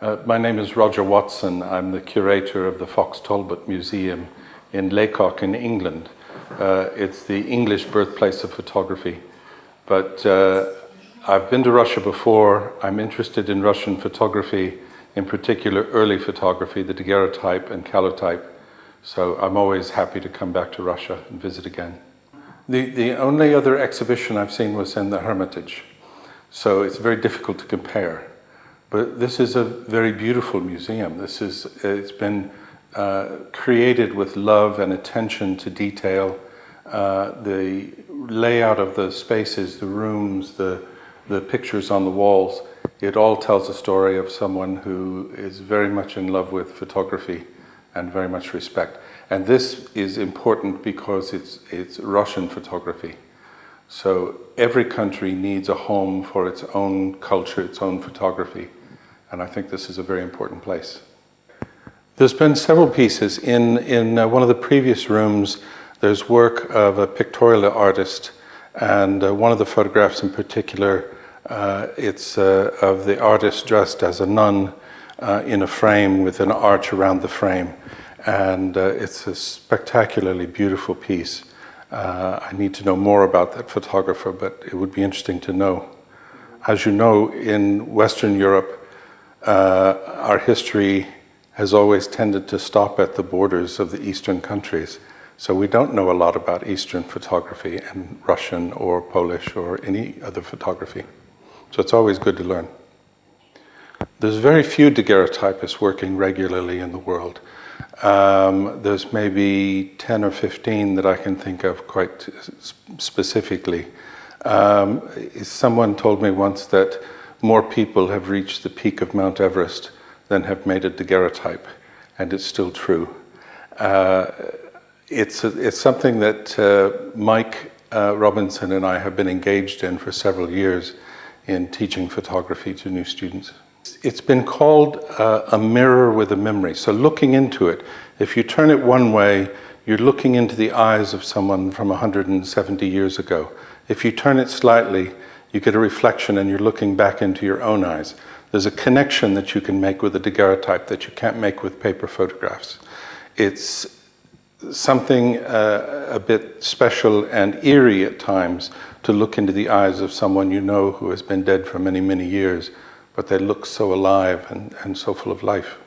My name is Roger Watson. I'm the curator of the Talbot Museum in Lacock in England. It's the English birthplace of photography. But I've been to Russia before. I'm interested in Russian photography, in particular early photography, the daguerreotype and calotype. So I'm always happy to come back to Russia and visit again. The only other exhibition I've seen was in the Hermitage. So it's very difficult to compare. But this is a very beautiful museum. It's been created with love and attention to detail. The layout of the spaces, the rooms, the pictures on the walls, it all tells a story of someone who is very much in love with photography and very much respect. And this is important because it's Russian photography. So every country needs a home for its own culture, its own photography. And I think this is a very important place. There's been several pieces. In one of the previous rooms, there's work of a pictorial artist. And one of the photographs in particular, it's of the artist dressed as a nun in a frame with an arch around the frame. And it's a spectacularly beautiful piece. I need to know more about that photographer, but it would be interesting to know. As you know, in Western Europe, our history has always tended to stop at the borders of the Eastern countries. So we don't know a lot about Eastern photography and Russian or Polish or any other photography. So it's always good to learn. There's very few daguerreotypists working regularly in the world. There's maybe 10 or 15 that I can think of quite specifically. Someone told me once that more people have reached the peak of Mount Everest than have made a daguerreotype, and it's still true. It's something that Mike Robinson and I have been engaged in for several years in teaching photography to new students. It's been called a mirror with a memory. So looking into it, if you turn it one way, you're looking into the eyes of someone from 170 years ago. If you turn it slightly, you get a reflection and you're looking back into your own eyes. There's a connection that you can make with a daguerreotype that you can't make with paper photographs. It's something a bit special and eerie at times to look into the eyes of someone you know who has been dead for many, many years, but they look so alive and so full of life.